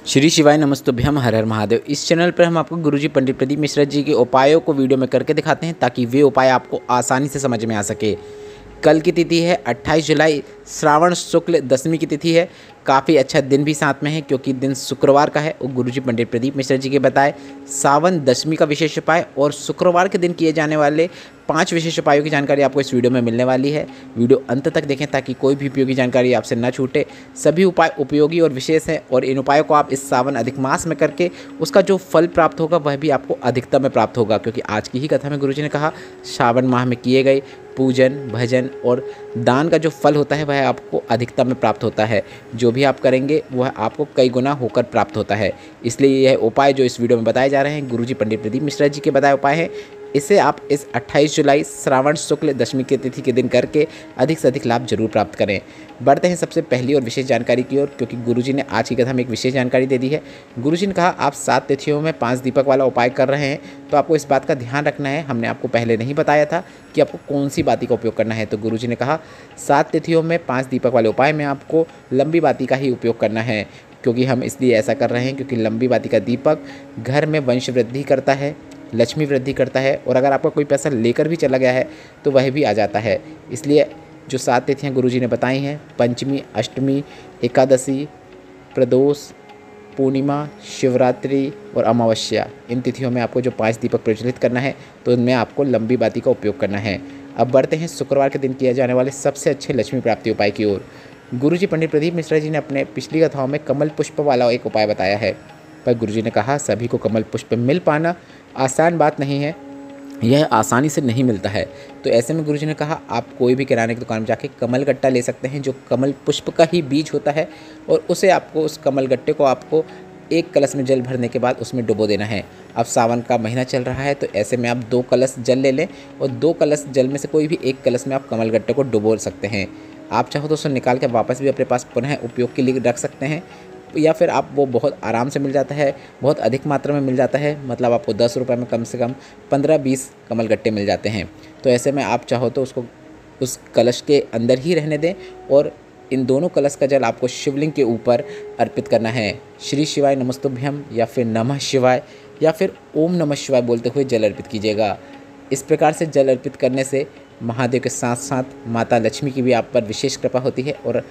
श्री शिवाय नमस्तुभ्यम हर हर महादेव। इस चैनल पर हम आपको गुरुजी पंडित प्रदीप मिश्रा जी के उपायों को वीडियो में करके दिखाते हैं ताकि वे उपाय आपको आसानी से समझ में आ सके। कल की तिथि है 28 जुलाई, श्रावण शुक्ल दशमी की तिथि है। काफ़ी अच्छा दिन भी साथ में है क्योंकि दिन शुक्रवार का है और गुरुजी पंडित प्रदीप मिश्रा जी के बताए सावन दशमी का विशेष उपाय और शुक्रवार के दिन किए जाने वाले 5 विशेष उपायों की जानकारी आपको इस वीडियो में मिलने वाली है। वीडियो अंत तक देखें ताकि कोई भी उपयोगी जानकारी आपसे न छूटे। सभी उपाय उपयोगी और विशेष हैं और इन उपायों को आप इस सावन अधिक मास में करके उसका जो फल प्राप्त होगा वह भी आपको अधिकतम में प्राप्त होगा, क्योंकि आज की ही कथा में गुरुजी ने कहा श्रावण माह में किए गए पूजन भजन और दान का जो फल होता है वह आपको अधिकतम में प्राप्त होता है। जो भी आप करेंगे वह आपको कई गुना होकर प्राप्त होता है। इसलिए यह उपाय जो इस वीडियो में बताए जा रहे हैं गुरुजी पंडित प्रदीप मिश्रा जी के बताए उपाय हैं। इसे आप इस 28 जुलाई श्रावण शुक्ल दशमी की तिथि के दिन करके अधिक से अधिक लाभ जरूर प्राप्त करें। बढ़ते हैं सबसे पहली और विशेष जानकारी की ओर, क्योंकि गुरुजी ने आज की कथा में एक विशेष जानकारी दे दी है। गुरुजी ने कहा आप 7 तिथियों में 5 दीपक वाला उपाय कर रहे हैं, तो आपको इस बात का ध्यान रखना है। हमने आपको पहले नहीं बताया था कि आपको कौन सी बाती का उपयोग करना है, तो गुरुजी ने कहा 7 तिथियों में 5 दीपक वाले उपाय में आपको लंबी बाती का ही उपयोग करना है। क्योंकि हम इसलिए ऐसा कर रहे हैं क्योंकि लंबी बाती का दीपक घर में वंश वृद्धि करता है, लक्ष्मी वृद्धि करता है और अगर आपका कोई पैसा लेकर भी चला गया है तो वह भी आ जाता है। इसलिए जो 7 तिथियाँ गुरुजी ने बताई हैं, पंचमी, अष्टमी, एकादशी, प्रदोष, पूर्णिमा, शिवरात्रि और अमावस्या, इन तिथियों में आपको जो 5 दीपक प्रज्वलित करना है तो उनमें आपको लंबी बाती का उपयोग करना है। अब बढ़ते हैं शुक्रवार के दिन किए जाने वाले सबसे अच्छे लक्ष्मी प्राप्ति उपाय की ओर। गुरुजी पंडित प्रदीप मिश्रा जी ने अपने पिछली कथाओं में कमल पुष्प वाला एक उपाय बताया है, पर गुरुजी ने कहा सभी को कमल पुष्प मिल पाना आसान बात नहीं है, यह आसानी से नहीं मिलता है। तो ऐसे में गुरुजी ने कहा आप कोई भी किराने की दुकान में जाके कमल गट्टा ले सकते हैं जो कमल पुष्प का ही बीज होता है, और उसे आपको उस कमल गट्टे को आपको एक कलश में जल भरने के बाद उसमें डुबो देना है। अब सावन का महीना चल रहा है तो ऐसे में आप 2 कलश जल ले लें और 2 कलश जल में से कोई भी एक कलश में आप कमल गट्टे को डुबो सकते हैं। आप चाहो तो उसे निकाल के वापस भी अपने पास पुनः उपयोग के लिए रख सकते हैं, या फिर आप वो बहुत आराम से मिल जाता है, बहुत अधिक मात्रा में मिल जाता है। मतलब आपको 10 रुपये में कम से कम 15-20 कमल गट्टे मिल जाते हैं। तो ऐसे में आप चाहो तो उसको उस कलश के अंदर ही रहने दें और इन दोनों कलश का जल आपको शिवलिंग के ऊपर अर्पित करना है। श्री शिवाय नमस्तुभ्यम या फिर नमः शिवाय या फिर ओम नमः शिवाय बोलते हुए जल अर्पित कीजिएगा। इस प्रकार से जल अर्पित करने से महादेव के साथ साथ माता लक्ष्मी की भी आप पर विशेष कृपा होती है और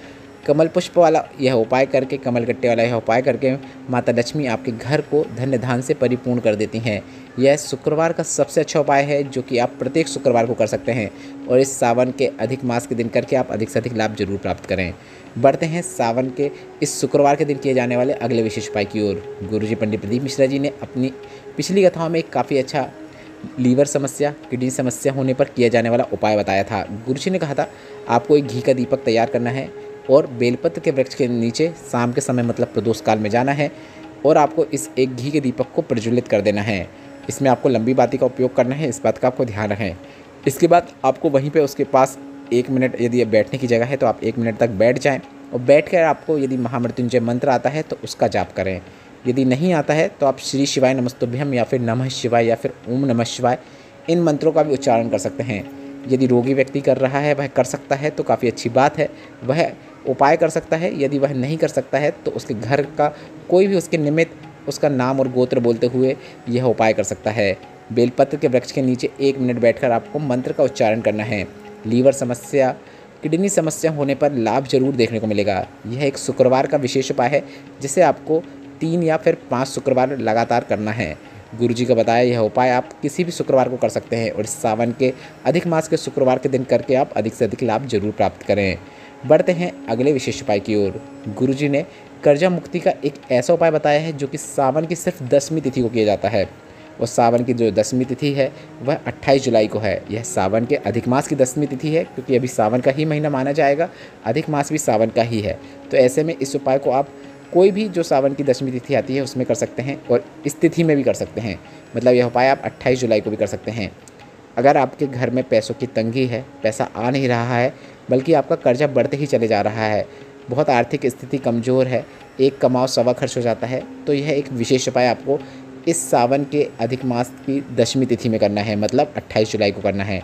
कमल पुष्प वाला यह उपाय करके, कमल गट्टे वाला यह उपाय करके माता लक्ष्मी आपके घर को धन्य धान से परिपूर्ण कर देती हैं। यह शुक्रवार का सबसे अच्छा उपाय है जो कि आप प्रत्येक शुक्रवार को कर सकते हैं और इस सावन के अधिक मास के दिन करके आप अधिक से अधिक लाभ जरूर प्राप्त करें। बढ़ते हैं सावन के इस शुक्रवार के दिन किए जाने वाले अगले विशेष उपाय की ओर। गुरुजी पंडित प्रदीप मिश्रा जी ने अपनी पिछली कथाओं में एक काफ़ी अच्छा लीवर समस्या, किडनी समस्या होने पर किया जाने वाला उपाय बताया था। गुरुजी ने कहा था आपको एक घी का दीपक तैयार करना है और बेलपत्र के वृक्ष के नीचे शाम के समय मतलब प्रदोष काल में जाना है और आपको इस एक घी के दीपक को प्रज्वलित कर देना है। इसमें आपको लंबी बाती का उपयोग करना है, इस बात का आपको ध्यान रखें। इसके बाद आपको वहीं पे उसके पास 1 मिनट, यदि बैठने की जगह है तो आप 1 मिनट तक बैठ जाएं और बैठकर आपको यदि महामृत्युंजय मंत्र आता है तो उसका जाप करें। यदि नहीं आता है तो आप श्री शिवाय नमस्तुभ्यम या फिर नमः शिवाय या फिर ओम नमः शिवाय, इन मंत्रों का भी उच्चारण कर सकते हैं। यदि रोगी व्यक्ति कर रहा है, वह कर सकता है तो काफ़ी अच्छी बात है, वह उपाय कर सकता है। यदि वह नहीं कर सकता है तो उसके घर का कोई भी उसके निमित्त उसका नाम और गोत्र बोलते हुए यह उपाय कर सकता है। बेलपत्र के वृक्ष के नीचे 1 मिनट बैठकर आपको मंत्र का उच्चारण करना है। लीवर समस्या, किडनी समस्या होने पर लाभ जरूर देखने को मिलेगा। यह एक शुक्रवार का विशेष उपाय है जिसे आपको 3 या फिर 5 शुक्रवार लगातार करना है। गुरुजी का बताया यह उपाय आप किसी भी शुक्रवार को कर सकते हैं और इस सावन के अधिक मास के शुक्रवार के दिन करके आप अधिक से अधिक लाभ जरूर प्राप्त करें। बढ़ते हैं अगले विशेष उपाय की ओर। गुरुजी ने कर्जा मुक्ति का एक ऐसा उपाय बताया है जो कि सावन की सिर्फ 10वीं तिथि को किया जाता है और सावन की जो 10वीं तिथि है वह 28 जुलाई को है। यह सावन के अधिक मास की 10वीं तिथि है क्योंकि अभी सावन का ही महीना माना जाएगा, अधिक मास भी सावन का ही है। तो ऐसे में इस उपाय को आप कोई भी जो सावन की 10वीं तिथि आती है उसमें कर सकते हैं और इस तिथि में भी कर सकते हैं। मतलब यह उपाय आप 28 जुलाई को भी कर सकते हैं। अगर आपके घर में पैसों की तंगी है, पैसा आ नहीं रहा है बल्कि आपका कर्जा बढ़ते ही चले जा रहा है, बहुत आर्थिक स्थिति कमज़ोर है, एक कमाओ सवा खर्च हो जाता है, तो यह एक विशेष उपाय आपको इस सावन के अधिक मास की 10वीं तिथि में करना है, मतलब 28 जुलाई को करना है।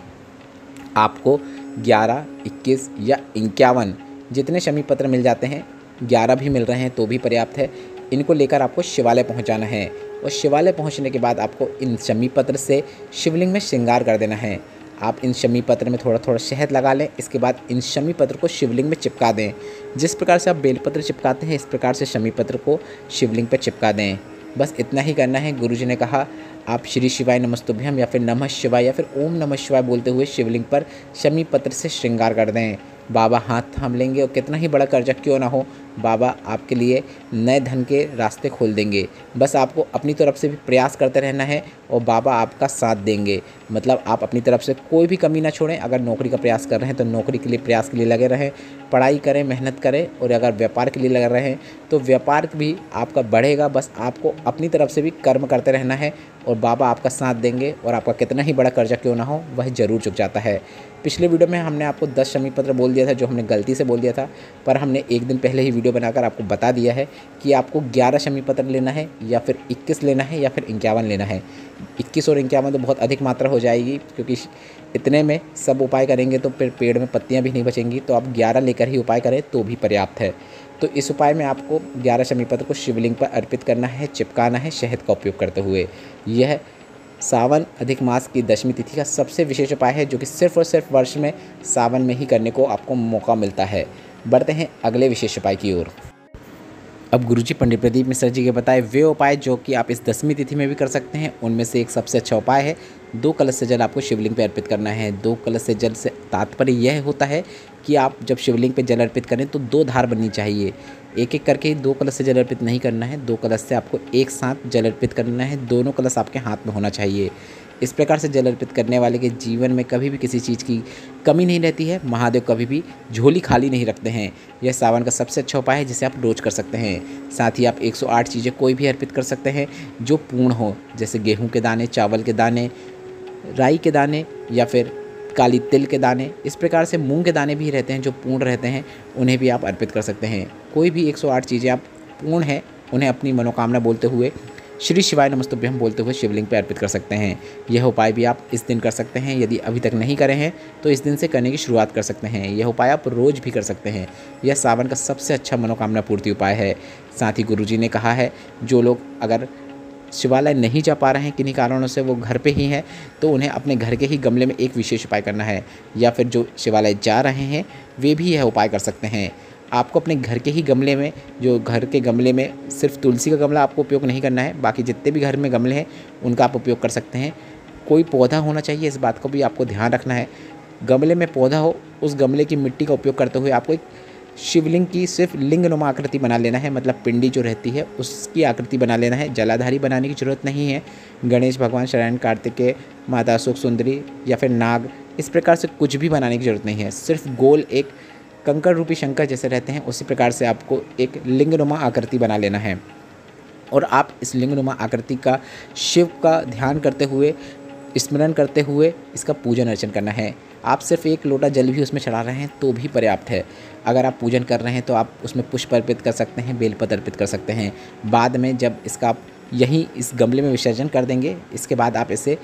आपको 11, 21 या 51 जितने शमी पत्र मिल जाते हैं, 11 भी मिल रहे हैं तो भी पर्याप्त है, इनको लेकर आपको शिवालय पहुंचाना है और शिवालय पहुंचने के बाद आपको इन शमी पत्र से शिवलिंग में श्रृंगार कर देना है। आप इन शमी पत्र में थोड़ा थोड़ा शहद लगा लें। इसके बाद इन शमी पत्र को शिवलिंग में चिपका दें। जिस प्रकार से आप बेलपत्र चिपकाते हैं इस प्रकार से शमी पत्र को शिवलिंग पर चिपका दें। बस इतना ही करना है। गुरुजी ने कहा आप श्री शिवाय नमस्तुभ्यम या फिर नमः शिवाय या फिर ओम नमः शिवाय बोलते हुए शिवलिंग पर शमी पत्र से श्रृंगार कर दें। बाबा हाथ थाम लेंगे और कितना ही बड़ा कर्जा क्यों ना हो, बाबा आपके लिए नए धन के रास्ते खोल देंगे। बस आपको अपनी तरफ से भी प्रयास करते रहना है और बाबा आपका साथ देंगे। मतलब आप अपनी तरफ से कोई भी कमी ना छोड़ें। अगर नौकरी का प्रयास कर रहे हैं तो नौकरी के लिए प्रयास के लिए लगे रहें, पढ़ाई करें, मेहनत करें। और अगर व्यापार के लिए लगे रहे हैं तो व्यापार भी आपका बढ़ेगा। बस आपको अपनी तरफ से भी कर्म करते रहना है और बाबा आपका साथ देंगे और आपका कितना ही बड़ा कर्जा क्यों ना हो वह ज़रूर चुक जाता है। पिछले वीडियो में हमने आपको 10 शमी पत्र बोल दिया था जो हमने गलती से बोल दिया था, पर हमने एक दिन पहले ही वीडियो बनाकर आपको बता दिया है कि आपको 11 शमी पत्र लेना है या फिर 21 लेना है या फिर 51 लेना है। 21 और 51 तो बहुत अधिक मात्रा हो जाएगी, क्योंकि इतने में सब उपाय करेंगे तो फिर पेड़ में पत्तियाँ भी नहीं बचेंगी। तो आप 11 लेकर ही उपाय करें तो भी पर्याप्त है। तो इस उपाय में आपको 11 शमी पत्र को शिवलिंग पर अर्पित करना है, चिपकाना है शहद का उपयोग करते हुए। यह सावन अधिक मास की दशमी तिथि का सबसे विशेष उपाय है जो कि सिर्फ और सिर्फ वर्ष में सावन में ही करने को आपको मौका मिलता है। बढ़ते हैं अगले विशेष उपाय की ओर। अब गुरुजी पंडित प्रदीप मिश्रा जी के बताए वे उपाय जो कि आप इस दशमी तिथि में भी कर सकते हैं, उनमें से एक सबसे अच्छा उपाय है 2 कलश से जल आपको शिवलिंग पर अर्पित करना है। 2 कलश से जल से तात्पर्य यह होता है कि आप जब शिवलिंग पे जल अर्पित करें तो 2 धार बननी चाहिए। एक एक करके 2 कलश से जल अर्पित नहीं करना है, 2 कलश से आपको एक साथ जल अर्पित करना है। दोनों कलश आपके हाथ में होना चाहिए। इस प्रकार से जल अर्पित करने वाले के जीवन में कभी भी किसी चीज़ की कमी नहीं रहती है। महादेव कभी भी झोली खाली नहीं रखते हैं। यह सावन का सबसे अच्छा उपाय है जिसे आप रोज कर सकते हैं। साथ ही आप 108 चीज़ें कोई भी अर्पित कर सकते हैं जो पूर्ण हो, जैसे गेहूं के दाने, चावल के दाने, राई के दाने या फिर काली तिल के दाने। इस प्रकार से मूंग के दाने भी रहते हैं जो पूर्ण रहते हैं, उन्हें भी आप अर्पित कर सकते हैं। कोई भी 108 चीज़ें आप पूर्ण हैं उन्हें अपनी मनोकामना बोलते हुए श्री शिवाय नमस्तुभ्यम बोलते हुए शिवलिंग पर अर्पित कर सकते हैं। यह उपाय भी आप इस दिन कर सकते हैं। यदि अभी तक नहीं करे हैं तो इस दिन से करने की शुरुआत कर सकते हैं। यह उपाय आप रोज़ भी कर सकते हैं। यह सावन का सबसे अच्छा मनोकामना पूर्ति उपाय है। साथ ही गुरुजी ने कहा है जो लोग अगर शिवालय नहीं जा पा रहे हैं किन्हीं कारणों से, वो घर पे ही हैं, तो उन्हें अपने घर के ही गमले में एक विशेष उपाय करना है। या फिर जो शिवालय जा रहे हैं वे भी यह उपाय कर सकते हैं। आपको अपने घर के ही गमले में, जो घर के गमले में सिर्फ तुलसी का गमला आपको उपयोग नहीं करना है, बाकी जितने भी घर में गमले हैं उनका आप उपयोग कर सकते हैं। कोई पौधा होना चाहिए, इस बात को भी आपको ध्यान रखना है। गमले में पौधा हो, उस गमले की मिट्टी का उपयोग करते हुए आपको एक शिवलिंग की सिर्फ लिंगनुमा आकृति बना लेना है। मतलब पिंडी जो रहती है उसकी आकृति बना लेना है। जलाधारी बनाने की जरूरत नहीं है। गणेश भगवान, शरण, कार्तिकेय, माता सुख सुंदरी या फिर नाग, इस प्रकार से कुछ भी बनाने की जरूरत नहीं है। सिर्फ गोल एक कंकड़ रूपी शंकर जैसे रहते हैं उसी प्रकार से आपको एक लिंगनुमा आकृति बना लेना है। और आप इस लिंगनुमा आकृति का शिव का ध्यान करते हुए, स्मरण करते हुए इसका पूजन अर्चन करना है। आप सिर्फ 1 लोटा जल भी उसमें चढ़ा रहे हैं तो भी पर्याप्त है। अगर आप पूजन कर रहे हैं तो आप उसमें पुष्प अर्पित कर सकते हैं, बेलपत्र अर्पित कर सकते हैं। बाद में जब इसका आप यहीं इस गमले में विसर्जन कर देंगे, इसके बाद आप इसे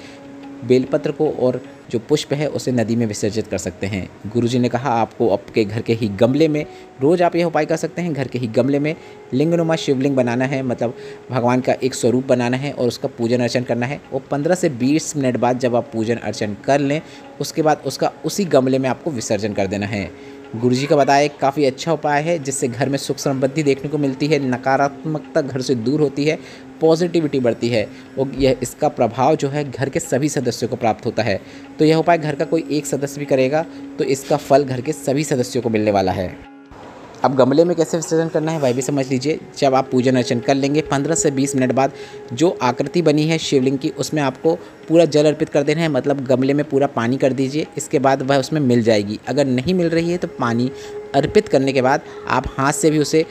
बेलपत्र को और जो पुष्प है उसे नदी में विसर्जित कर सकते हैं। गुरुजी ने कहा आपको आपके घर के ही गमले में, रोज़ आप यह उपाय कर सकते हैं, घर के ही गमले में लिंगनुमा शिवलिंग बनाना है। मतलब भगवान का एक स्वरूप बनाना है और उसका पूजन अर्चन करना है। और 15 से 20 मिनट बाद जब आप पूजन अर्चन कर लें उसके बाद उसका उसी गमले में आपको विसर्जन कर देना है। गुरुजी का बताया एक काफ़ी अच्छा उपाय है जिससे घर में सुख समृद्धि देखने को मिलती है, नकारात्मकता घर से दूर होती है, पॉजिटिविटी बढ़ती है और यह इसका प्रभाव जो है घर के सभी सदस्यों को प्राप्त होता है। तो यह उपाय घर का कोई एक सदस्य भी करेगा तो इसका फल घर के सभी सदस्यों को मिलने वाला है। अब गमले में कैसे विसर्जन करना है वह भी समझ लीजिए। जब आप पूजन अर्चन कर लेंगे 15 से 20 मिनट बाद जो आकृति बनी है शिवलिंग की उसमें आपको पूरा जल अर्पित कर देना है। मतलब गमले में पूरा पानी कर दीजिए, इसके बाद वह उसमें मिल जाएगी। अगर नहीं मिल रही है तो पानी अर्पित करने के बाद आप हाथ से भी उसे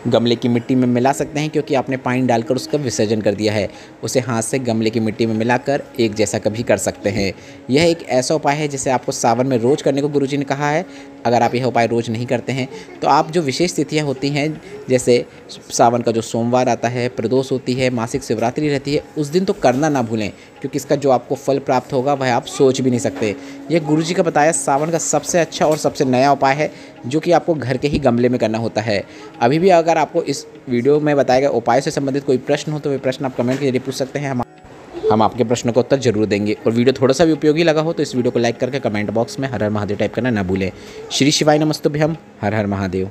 गमले की मिट्टी में मिला सकते हैं, क्योंकि आपने पानी डालकर उसका विसर्जन कर दिया है। उसे हाथ से गमले की मिट्टी में मिलाकर एक जैसा कभी कर सकते हैं। यह एक ऐसा उपाय है जिसे आपको सावन में रोज़ करने को गुरुजी ने कहा है। अगर आप यह उपाय रोज़ नहीं करते हैं तो आप जो विशेष तिथियाँ होती हैं, जैसे सावन का जो सोमवार आता है, प्रदोष होती है, मासिक शिवरात्रि रहती है, उस दिन तो करना ना भूलें, क्योंकि इसका जो आपको फल प्राप्त होगा वह आप सोच भी नहीं सकते। यह गुरुजी का बताया सावन का सबसे अच्छा और सबसे नया उपाय है, जो कि आपको घर के ही गमले में करना होता है। अभी भी अगर आपको इस वीडियो में बताए गए उपाय से संबंधित कोई प्रश्न हो तो वे प्रश्न आप कमेंट के जरिए पूछ सकते हैं। हम आपके प्रश्नों का उत्तर जरूर देंगे। और वीडियो थोड़ा सा भी उपयोगी लगा हो तो इस वीडियो को लाइक करके कमेंट बॉक्स में हर हर महादेव टाइप करना ना भूलें। श्री शिवाय नमस्तुभ्यम। हर हर महादेव।